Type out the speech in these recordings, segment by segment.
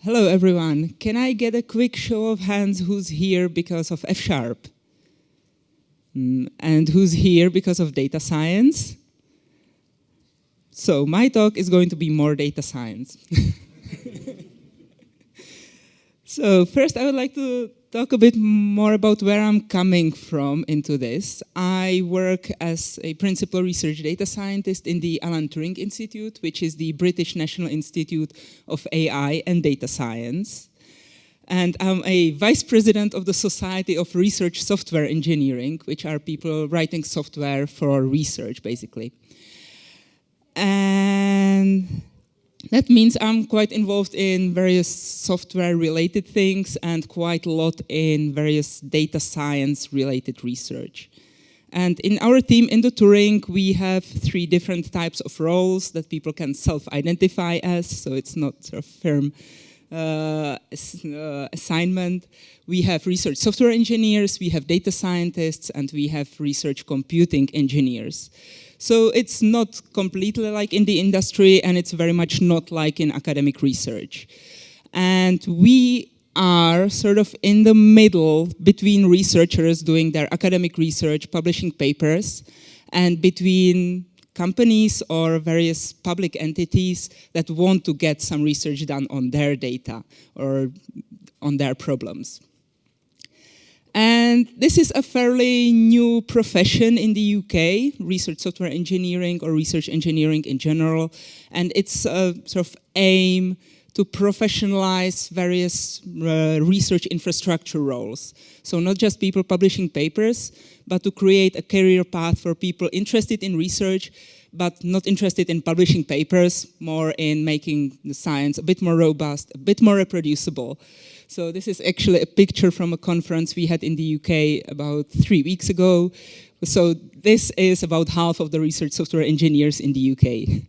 Hello, everyone. Can I get a quick show of hands who's here because of F#? And who's here because of data science? So my talk is going to be more data science. So first, I would like to talk a bit more about where I'm coming from into this. I work as a principal research data scientist in the Alan Turing Institute, which is the British National Institute of AI and Data Science. And I'm a vice president of the Society of Research Software Engineering, which are people writing software for research, basically. And that means I'm quite involved in various software-related things and quite a lot in various data science-related research. And in our team in the Turing, we have 3 different types of roles that people can self-identify as, so it's not sort of firm assignment. We have research software engineers, we have data scientists, and we have research computing engineers. So it's not completely like in the industry, and it's very much not like in academic research. And we are sort of in the middle between researchers doing their academic research, publishing papers, and between companies or various public entities that want to get some research done on their data or on their problems. And this is a fairly new profession in the UK, research software engineering or research engineering in general. And it's a sort of aim to professionalize various research infrastructure roles. So not just people publishing papers, but to create a career path for people interested in research, but not interested in publishing papers, more in making the science a bit more robust, a bit more reproducible. So this is actually a picture from a conference we had in the UK about 3 weeks ago. So this is about half of the research software engineers in the UK.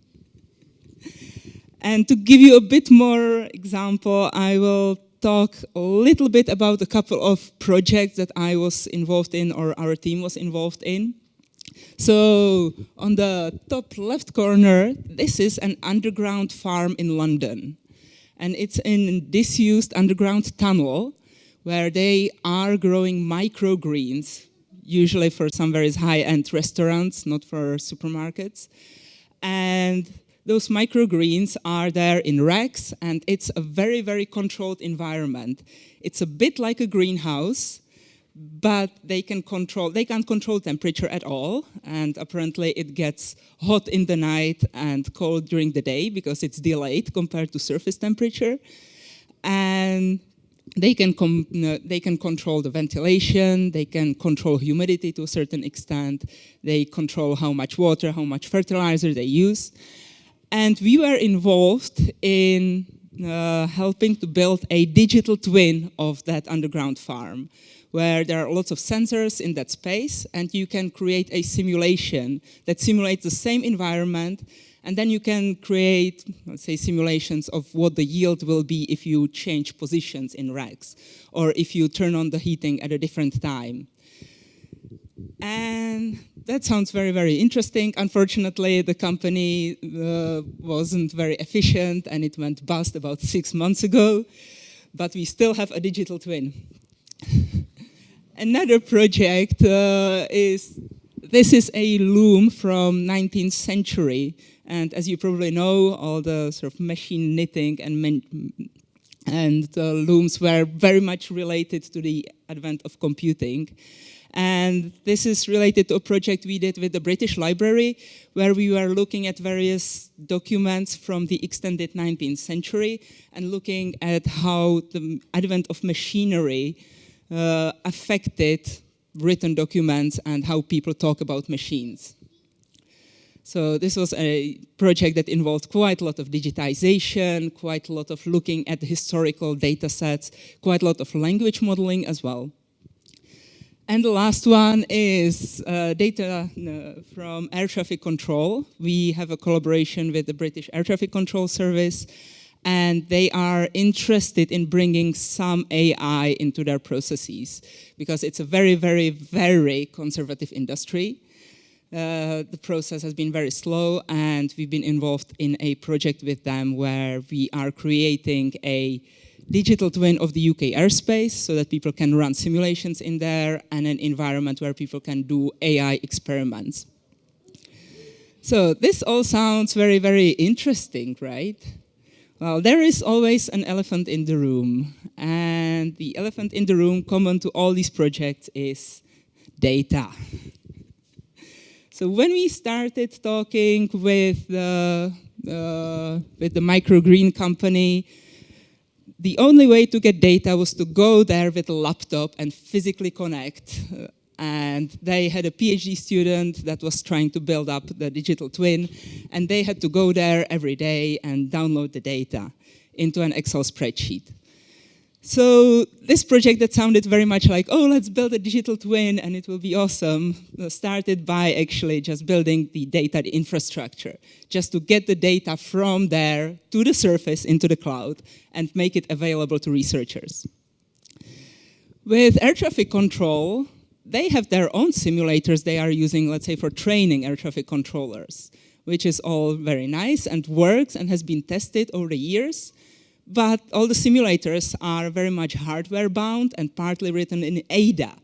And to give you a bit more example, I will talk a little bit about a couple of projects that I was involved in or our team was involved in. So on the top left corner, this is an underground farm in London. And it's in a disused underground tunnel where they are growing microgreens, usually for some very high-end restaurants, not for supermarkets. And those microgreens are there in racks, and it's a very, very controlled environment. It's a bit like a greenhouse, but they can't control temperature at all, and apparently it gets hot in the night and cold during the day because it's delayed compared to surface temperature. And they can control the ventilation, they can control humidity to a certain extent, they control how much water, how much fertilizer they use. And we were involved in helping to build a digital twin of that underground farm, where there are lots of sensors in that space, and you can create a simulation that simulates the same environment, and then you can create, let's say, simulations of what the yield will be if you change positions in racks, or if you turn on the heating at a different time. And that sounds very, very interesting. Unfortunately, the company wasn't very efficient, and it went bust about 6 months ago, but we still have a digital twin. Another project this is a loom from 19th century, and as you probably know, all the sort of machine knitting and looms were very much related to the advent of computing. And this is related to a project we did with the British Library, where we were looking at various documents from the extended 19th century and looking at how the advent of machinery affected written documents and how people talk about machines. So this was a project that involved quite a lot of digitization, quite a lot of looking at historical data sets, quite a lot of language modeling as well. And the last one is data from air traffic control. We have a collaboration with the British Air Traffic Control Service, and they are interested in bringing some AI into their processes because it's a very, very, very conservative industry. The process has been very slow, and we've been involved in a project with them where we are creating a digital twin of the UK airspace so that people can run simulations in there, and an environment where people can do AI experiments. So this all sounds very, very interesting, right? Well, there is always an elephant in the room, and the elephant in the room common to all these projects is data. So when we started talking with the microgreen company, the only way to get data was to go there with a laptop and physically connect. And they had a PhD student that was trying to build up the digital twin, and they had to go there every day and download the data into an Excel spreadsheet. So this project that sounded very much like, oh, let's build a digital twin and it will be awesome, started by actually just building the data infrastructure, just to get the data from there to the surface into the cloud and make it available to researchers. With air traffic control, they have their own simulators they are using, let's say, for training air traffic controllers, which is all very nice and works and has been tested over the years. But all the simulators are very much hardware bound and partly written in Ada.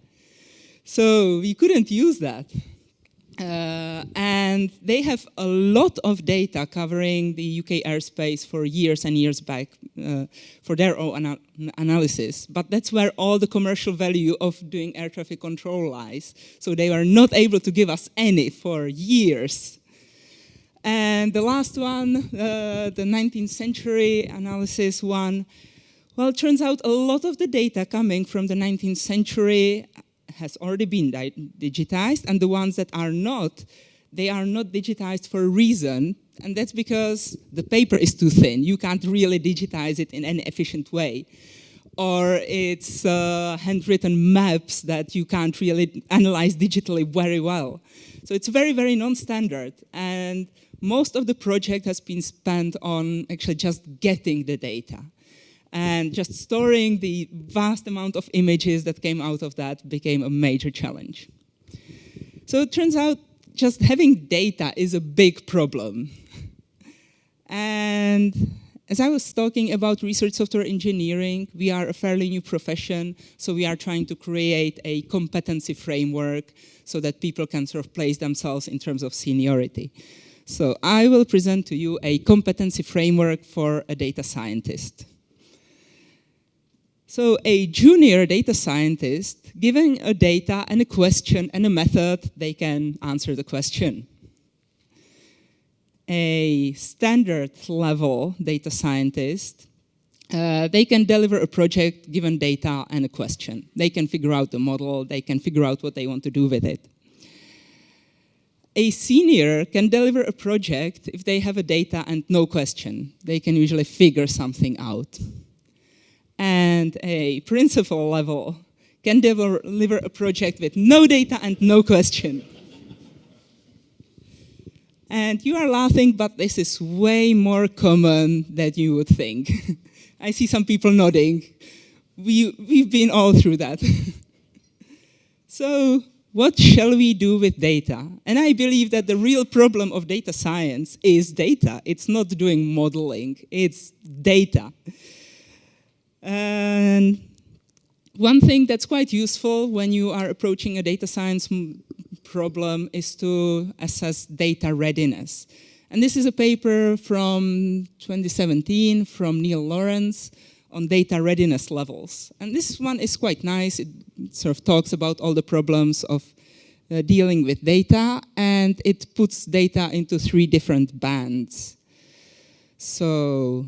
So we couldn't use that. And they have a lot of data covering the UK airspace for years and years back for their own analysis. But that's where all the commercial value of doing air traffic control lies. So they were not able to give us any for years. And the last one, the 19th century analysis one, well, it turns out a lot of the data coming from the 19th century has already been digitized, and the ones that are not, they are not digitized for a reason, and that's because the paper is too thin. You can't really digitize it in any efficient way. Or it's handwritten maps that you can't really analyze digitally very well. So it's very, very non-standard. And most of the project has been spent on actually just getting the data. And just storing the vast amount of images that came out of that became a major challenge. So it turns out just having data is a big problem. And as I was talking about research software engineering, we are a fairly new profession, so we are trying to create a competency framework so that people can sort of place themselves in terms of seniority. So I will present to you a competency framework for a data scientist. So a junior data scientist, given a data and a question and a method, they can answer the question. A standard level data scientist, they can deliver a project given data and a question. They can figure out the model, they can figure out what they want to do with it. A senior can deliver a project if they have a data and no question. They can usually figure something out. And a principal level can deliver a project with no data and no question. And you are laughing, but this is way more common than you would think. I see some people nodding. We've been all through that. So what shall we do with data? And I believe that the real problem of data science is data. It's not doing modeling, it's data. And one thing that's quite useful when you are approaching a data science problem is to assess data readiness. And this is a paper from 2017 from Neil Lawrence on data readiness levels. And this one is quite nice. It sort of talks about all the problems of dealing with data, and it puts data into 3 different bands. So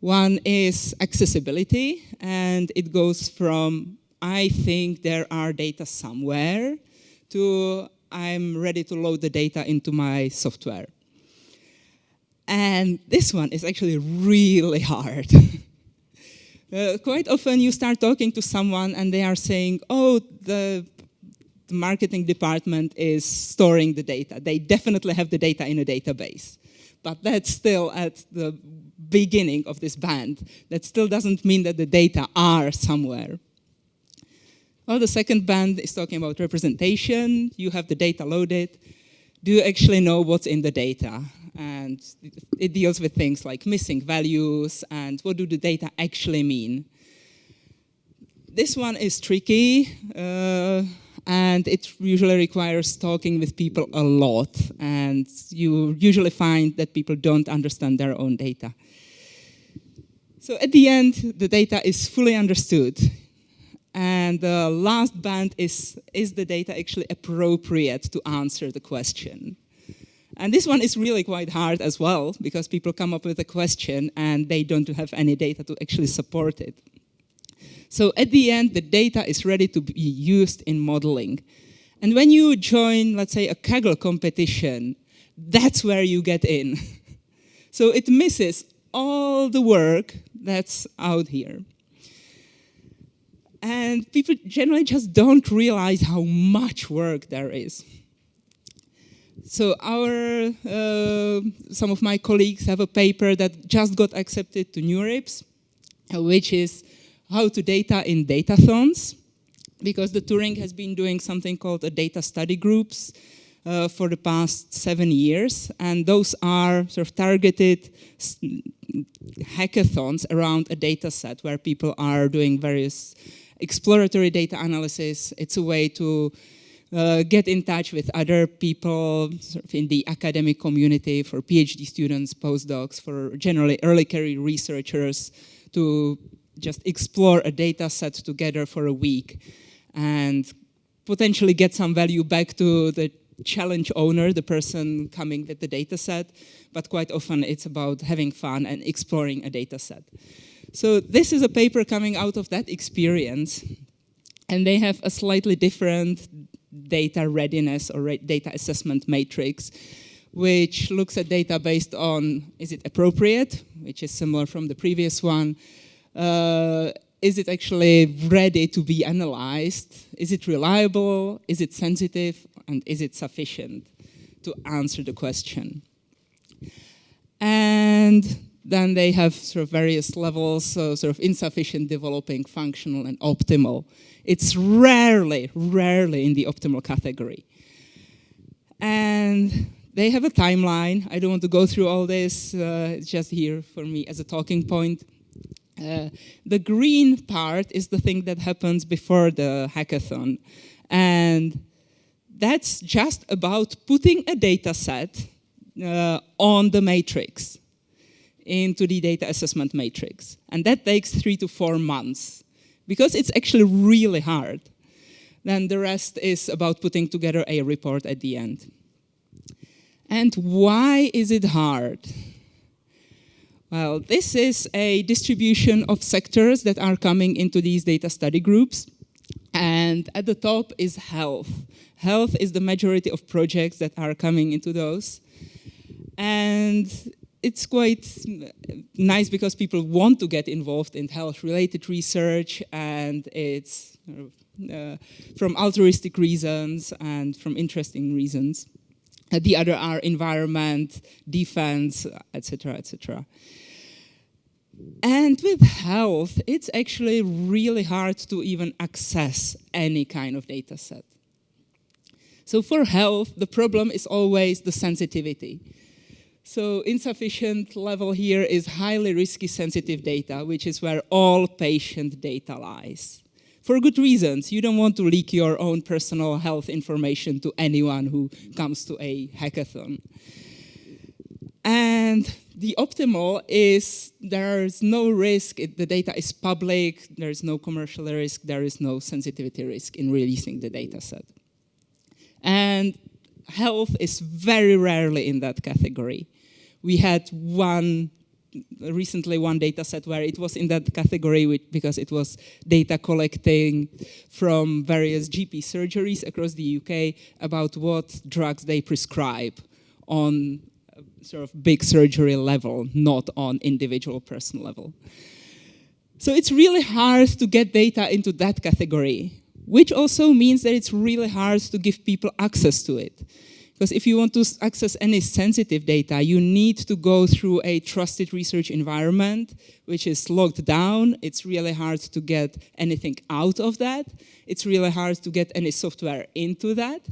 one is accessibility, and it goes from, I think there are data somewhere, to I'm ready to load the data into my software. And this one is actually really hard. Quite often you start talking to someone and they are saying, oh, the marketing department is storing the data. They definitely have the data in a database. But that's still at the beginning of this band. That still doesn't mean that the data are somewhere. Well, the second band is talking about representation. You have the data loaded. do you actually know what's in the data? And it deals with things like missing values and what do the data actually mean. This one is tricky, and it usually requires talking with people a lot, and you usually find that people don't understand their own data. So at the end, the data is fully understood. And the last band is the data actually appropriate to answer the question? And this one is really quite hard as well, because people come up with a question and they don't have any data to actually support it. So at the end, the data is ready to be used in modeling. And when you join, let's say, a Kaggle competition, that's where you get in. So it misses all the work that's out here. And people generally just don't realize how much work there is. So some of my colleagues have a paper that just got accepted to NeurIPS, which is how to data in datathons, because the Turing has been doing something called a data study groups for the past 7 years, and those are sort of targeted hackathons around a data set where people are doing various exploratory data analysis. It's a way to get in touch with other people sort of in the academic community, for PhD students, postdocs, for generally early career researchers, to just explore a data set together for a week and potentially get some value back to the challenge owner, the person coming with the data set, but quite often it's about having fun and exploring a data set. So this is a paper coming out of that experience, and they have a slightly different data readiness or data assessment matrix, which looks at data based on, is it appropriate, which is similar from the previous one, is it actually ready to be analyzed, is it reliable, is it sensitive, and is it sufficient to answer the question. And then they have sort of various levels, so sort of insufficient, developing, functional, and optimal. It's rarely in the optimal category. And they have a timeline. I don't want to go through all this. It's just here for me as a talking point. The green part is the thing that happens before the hackathon. And that's just about putting a data set on the matrix, into the data assessment matrix. And that takes 3 to 4 months, because it's actually really hard. Then the rest is about putting together a report at the end. And why is it hard? Well, this is a distribution of sectors that are coming into these data study groups. And at the top is health. Health is the majority of projects that are coming into those. And it's quite nice because people want to get involved in health-related research, and it's from altruistic reasons and from interesting reasons. The other are environment, defense, etc., etc. And with health, it's actually really hard to even access any kind of data set. So for health, the problem is always the sensitivity. So insufficient level here is highly risky sensitive data, which is where all patient data lies. For good reasons. You don't want to leak your own personal health information to anyone who comes to a hackathon. And the optimal is there's no risk, the data is public, there's no commercial risk, there is no sensitivity risk in releasing the data set. And health is very rarely in that category. We had recently one data set where it was in that category because it was data collecting from various GP surgeries across the UK about what drugs they prescribe on a sort of big surgery level, not on individual person level. So it's really hard to get data into that category, which also means that it's really hard to give people access to it. Because if you want to access any sensitive data, you need to go through a trusted research environment, which is locked down. It's really hard to get anything out of that. It's really hard to get any software into that.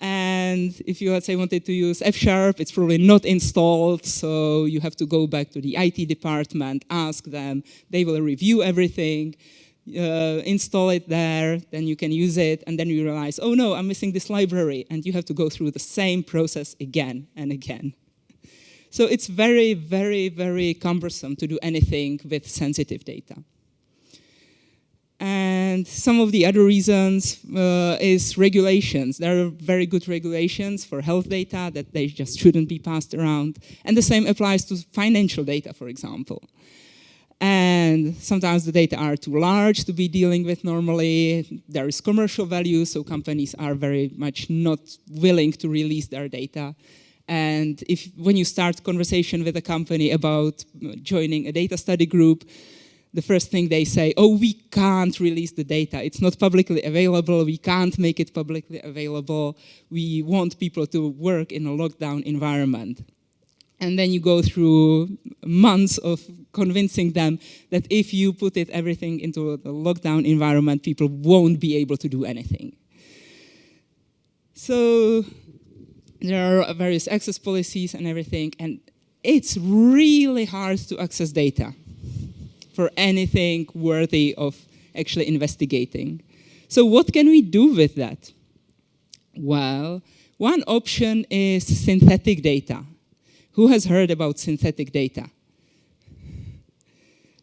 And if you, let's say, wanted to use F#, it's probably not installed, so you have to go back to the IT department, ask them, they will review everything, install it there, then you can use it, and then you realize, oh no, I'm missing this library, and you have to go through the same process again and again. So it's very, very, very cumbersome to do anything with sensitive data. And some of the other reasons is regulations. There are very good regulations for health data that they just shouldn't be passed around. And the same applies to financial data, for example. And sometimes the data are too large to be dealing with normally. There is commercial value, so companies are very much not willing to release their data. And when you start conversation with a company about joining a data study group, the first thing they say, oh, we can't release the data. It's not publicly available. We can't make it publicly available. We want people to work in a lockdown environment. And then you go through months of convincing them that if you put everything into a lockdown environment, people won't be able to do anything. So there are various access policies and everything, and it's really hard to access data for anything worthy of actually investigating. So what can we do with that? Well, one option is synthetic data. Who has heard about synthetic data?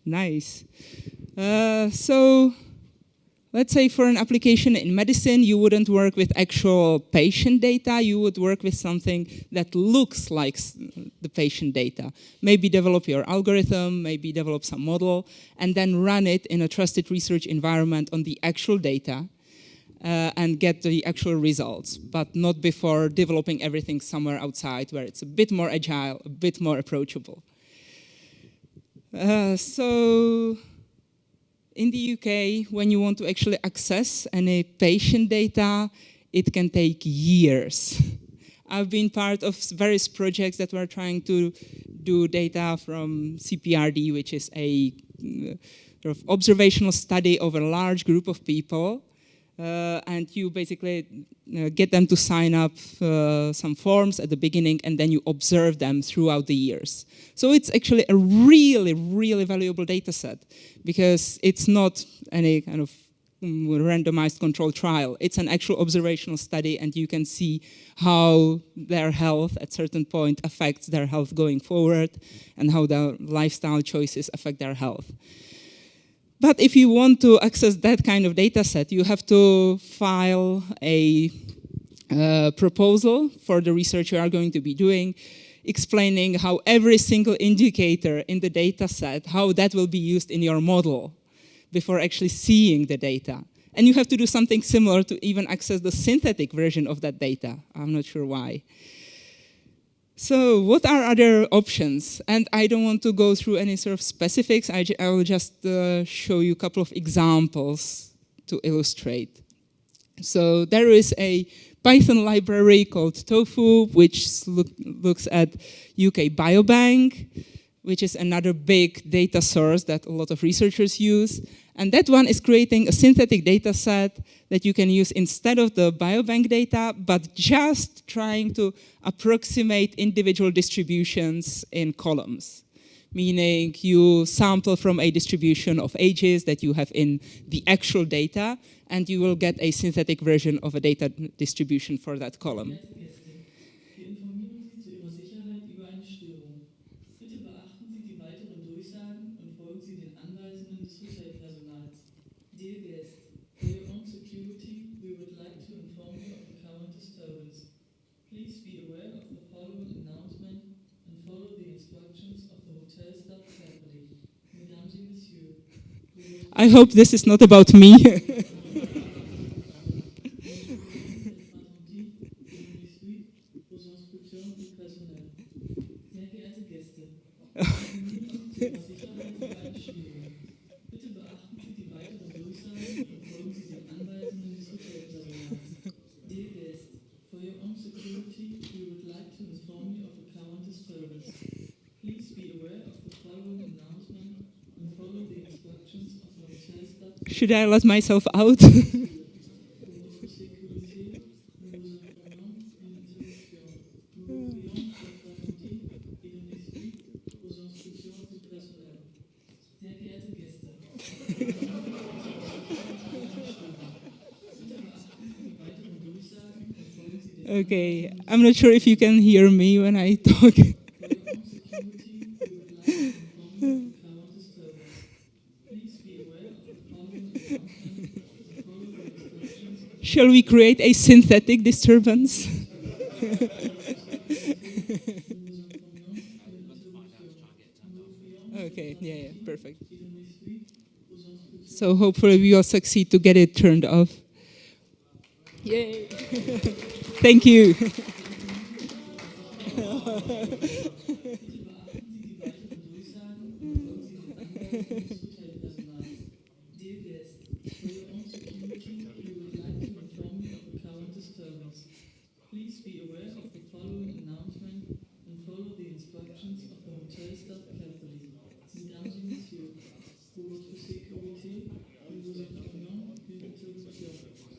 Nice. So let's say for an application in medicine, you wouldn't work with actual patient data, you would work with something that looks like the patient data. Maybe develop your algorithm, maybe develop some model, and then run it in a trusted research environment on the actual data and get the actual results, but not before developing everything somewhere outside where it's a bit more agile, a bit more approachable. So in the UK, when you want to actually access any patient data, it can take years. I've been part of various projects that were trying to do data from CPRD, which is a sort of observational study of a large group of people. And you basically get them to sign up some forms at the beginning, and then you observe them throughout the years. So it's actually a really, really valuable data set, because it's not any kind of randomized controlled trial. It's an actual observational study, and you can see how their health at certain point affects their health going forward, and how their lifestyle choices affect their health. But if you want to access that kind of data set, you have to file a proposal for the research you are going to be doing, explaining how every single indicator in the data set, how that will be used in your model before actually seeing the data. And you have to do something similar to even access the synthetic version of that data. I'm not sure why. So what are other options? And I don't want to go through any sort of specifics. I will just show you a couple of examples to illustrate. So there is a Python library called Tofu, which looks at UK Biobank, which is another big data source that a lot of researchers use. And that one is creating a synthetic data set that you can use instead of the biobank data, but just trying to approximate individual distributions in columns. Meaning you sample from a distribution of ages that you have in the actual data, and you will get a synthetic version of a data distribution for that column. Dear guest, for your own security, we would like to inform you of the current disturbance. Please be aware of the following announcement and follow the instructions of the hotel staff carefully. Mesdames et messieurs, I hope this is not about me. Sehr geehrte Gäste, bitte beachten Sie die weiteren Durchsagen und folgen Sie den Anweisungen des Hotelpersonals. Dear guest, for your own security, we would like to inform you of a current disturbance. Please be aware of the following announcement and follow the instructions of the hotel staff. Should I let myself out? Okay, I'm not sure if you can hear me when I talk. For your own security, we would like to inform you of the current disturbance. Please be aware of the following announcement and follow the instructions of the Shall we create a synthetic disturbance? Pour votre sécurité, nous vous informions d'une interruption. Nous vous prions Okay, yeah, perfect. de donner suite aux instructions. So hopefully we will succeed to get it turned off. Yay! Thank you. Bitte beachten Sie die weiteren Durchsagen und folgen Sie den Anweisungen des Hotelpersonals. Dear guest, for your own security, we would like to inform you of the current disturbance. Please be aware of the following announcement and follow the instructions of the hotel staff carefully. Mesdames et messieurs, pour votre sécurité, nous vous informons d'une interruption.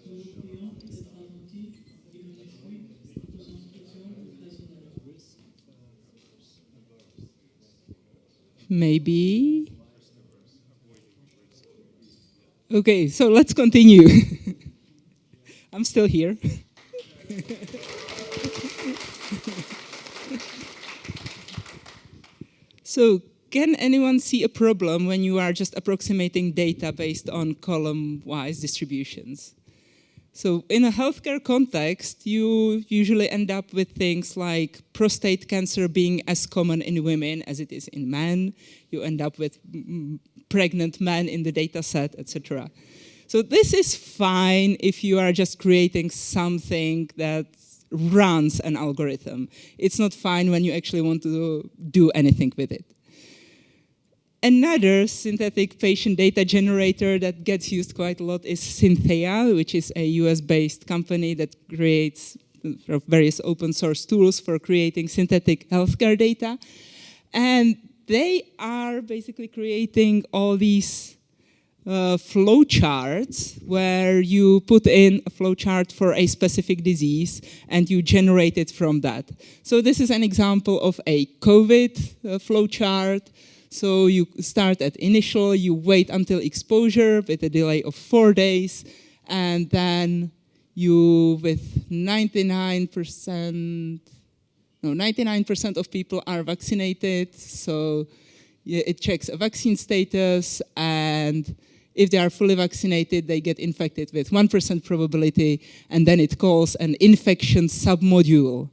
Nous vous prions d'être attentifs et donner suite aux instructions du personnel. Maybe. Okay, so let's continue. I'm still here. So, can anyone see a problem when you are just approximating data based on column-wise distributions? So in a healthcare context, you usually end up with things like prostate cancer being as common in women as it is in men. You end up with pregnant men in the data set, etc. So this is fine if you are just creating something that runs an algorithm. It's not fine when you actually want to do anything with it. Another synthetic patient data generator that gets used quite a lot is Synthea, which is a US-based company that creates various open source tools for creating synthetic healthcare data. And they are basically creating all these flowcharts where you put in a flowchart for a specific disease and you generate it from that. So this is an example of a COVID flowchart. So you start at initial, you wait until exposure with a delay of 4 days, and then you, with 99% of people are vaccinated, so it checks a vaccine status, and if they are fully vaccinated, they get infected with 1% probability, and then it calls an infection submodule.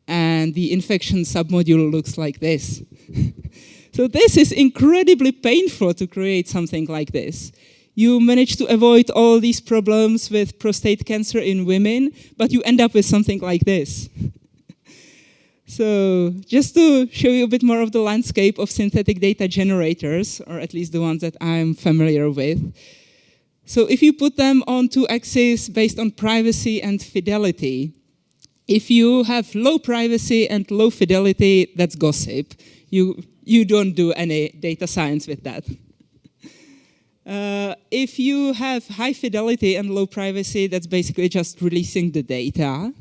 And the infection submodule looks like this. So this is incredibly painful to create something like this. You manage to avoid all these problems with prostate cancer in women, but you end up with something like this. So just to show you a bit more of the landscape of synthetic data generators, or at least the ones that I'm familiar with. So if you put them on two axes based on privacy and fidelity, if you have low privacy and low fidelity, that's gossip. You don't do any data science with that. If you have high fidelity and low privacy, that's basically just releasing the data.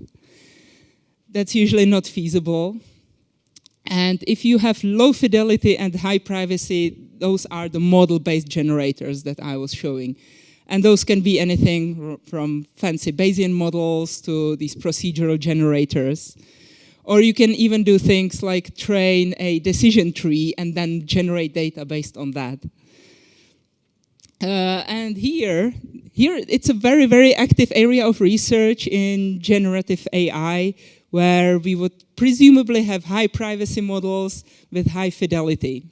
That's usually not feasible. And if you have low fidelity and high privacy, those are the model-based generators that I was showing. And those can be anything from fancy Bayesian models to these procedural generators. Or you can even do things like train a decision tree and then generate data based on that. And here it's a very, very active area of research in generative AI, where we would presumably have high privacy models with high fidelity.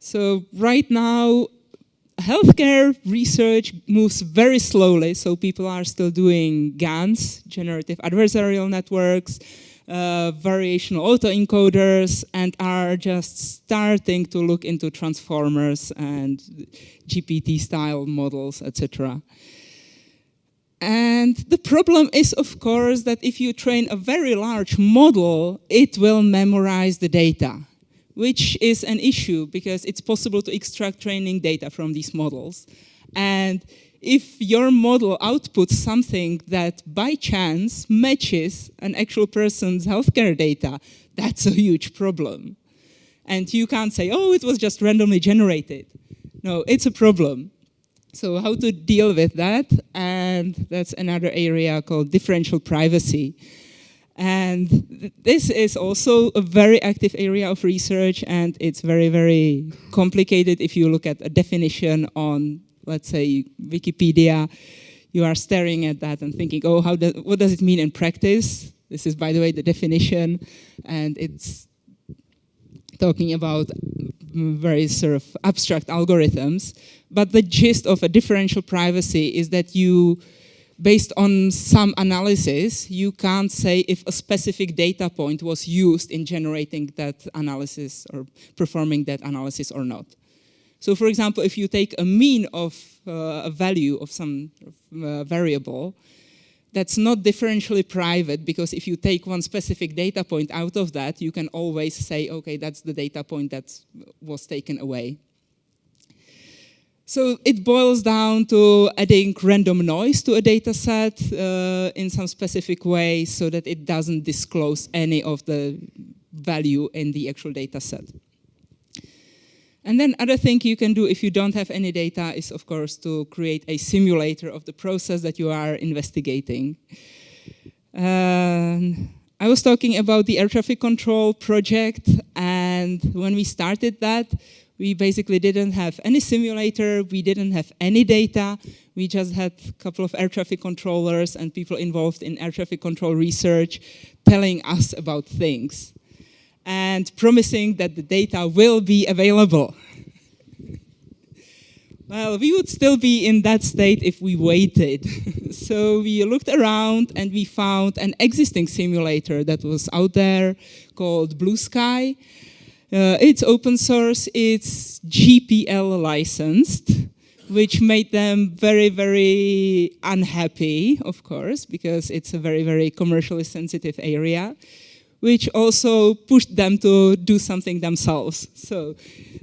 So right now, healthcare research moves very slowly, so people are still doing GANs, generative adversarial networks, variational autoencoders, and are just starting to look into transformers and GPT-style models, etc. And the problem is, of course, that if you train a very large model, it will memorize the data, which is an issue because it's possible to extract training data from these models. And if your model outputs something that by chance matches an actual person's healthcare data, that's a huge problem. And you can't say, oh, it was just randomly generated. No, it's a problem. So how to deal with that? And that's another area called differential privacy. And this is also a very active area of research, and it's very, very complicated. If you look at a definition on, let's say, Wikipedia, you are staring at that and thinking, oh, what does it mean in practice? This is, by the way, the definition, and it's talking about very sort of abstract algorithms. But the gist of a differential privacy is that you, based on some analysis, you can't say if a specific data point was used in generating that analysis or performing that analysis or not. So for example, if you take a mean of a value of some variable, that's not differentially private, because if you take one specific data point out of that, you can always say, okay, that's the data point that was taken away. So it boils down to adding random noise to a data set in some specific way so that it doesn't disclose any of the value in the actual data set. And then other thing you can do if you don't have any data is, of course, to create a simulator of the process that you are investigating. I was talking about the air traffic control project, and when we started that, we basically didn't have any simulator, we didn't have any data, we just had a couple of air traffic controllers and people involved in air traffic control research telling us about things and promising that the data will be available. Well, we would still be in that state if we waited. So we looked around and we found an existing simulator that was out there called Blue Sky. It's open source, it's GPL licensed, which made them very, very unhappy, of course, because it's a very, very commercially sensitive area, which also pushed them to do something themselves. So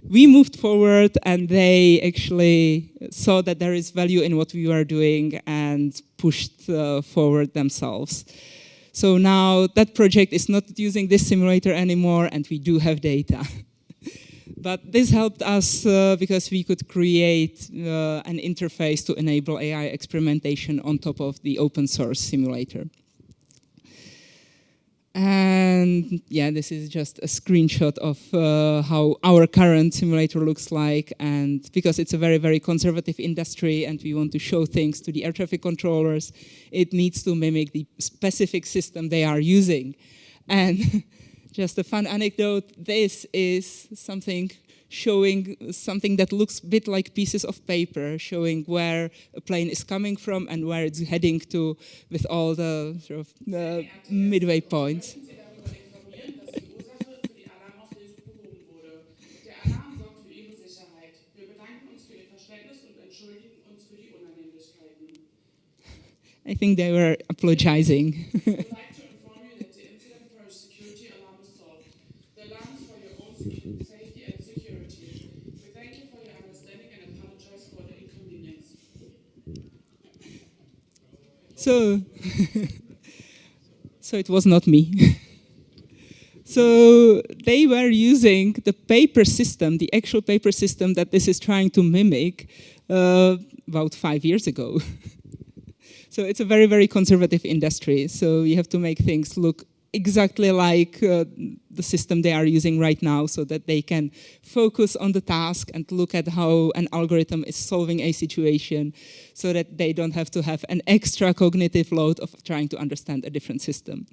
we moved forward and they actually saw that there is value in what we were doing and pushed forward themselves. So now that project is not using this simulator anymore and we do have data. But this helped us because we could create an interface to enable AI experimentation on top of the open source simulator. And yeah, this is just a screenshot of how our current simulator looks like. And because it's a very, very conservative industry and we want to show things to the air traffic controllers, it needs to mimic the specific system they are using. And just a fun anecdote, this is something showing something that looks a bit like pieces of paper, showing where a plane is coming from and where it's heading to with all the sort of midway points. I think they were apologizing. So it was not me. So they were using the paper system, the actual paper system that this is trying to mimic about 5 years ago. So it's a very, very conservative industry. So you have to make things look exactly like the system they are using right now so that they can focus on the task and look at how an algorithm is solving a situation so that they don't have to have an extra cognitive load of trying to understand a different system.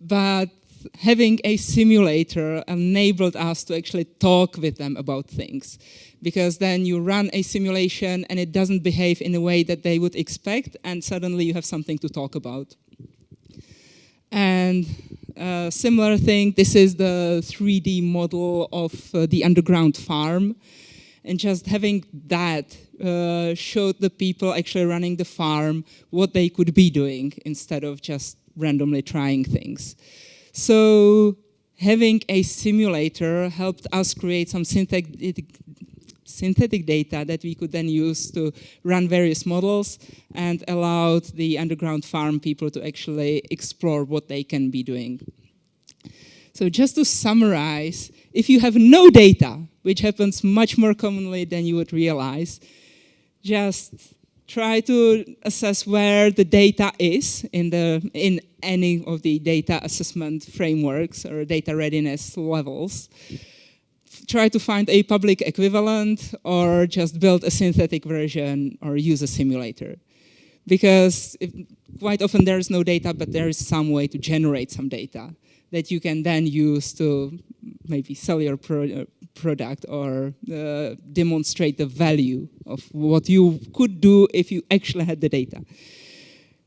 But having a simulator enabled us to actually talk with them about things, because then you run a simulation and it doesn't behave in a way that they would expect, and suddenly you have something to talk about. And similar thing, this is the 3D model of the underground farm. And just having that showed the people actually running the farm what they could be doing instead of just randomly trying things. So having a simulator helped us create some synthetic data that we could then use to run various models and allowed the underground farm people to actually explore what they can be doing. So just to summarize, if you have no data, which happens much more commonly than you would realize, just try to assess where the data is in any of the data assessment frameworks or data readiness levels. Try to find a public equivalent or just build a synthetic version or use a simulator. Because quite often there is no data, but there is some way to generate some data that you can then use to maybe sell your product or demonstrate the value of what you could do if you actually had the data.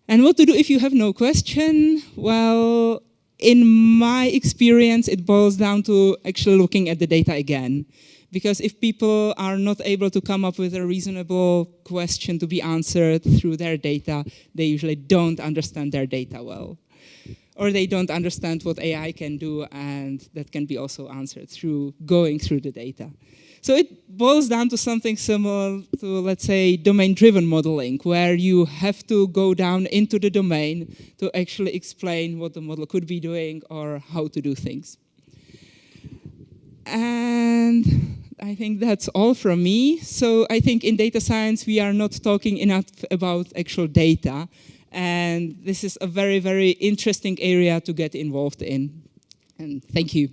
And what to do if you have no question? Well, in my experience, it boils down to actually looking at the data again. Because if people are not able to come up with a reasonable question to be answered through their data, they usually don't understand their data well. Or they don't understand what AI can do, and that can be also answered through going through the data. So it boils down to something similar to, let's say, domain-driven modeling, where you have to go down into the domain to actually explain what the model could be doing or how to do things. And I think that's all from me. So I think in data science, we are not talking enough about actual data. And this is a very, very interesting area to get involved in. And thank you.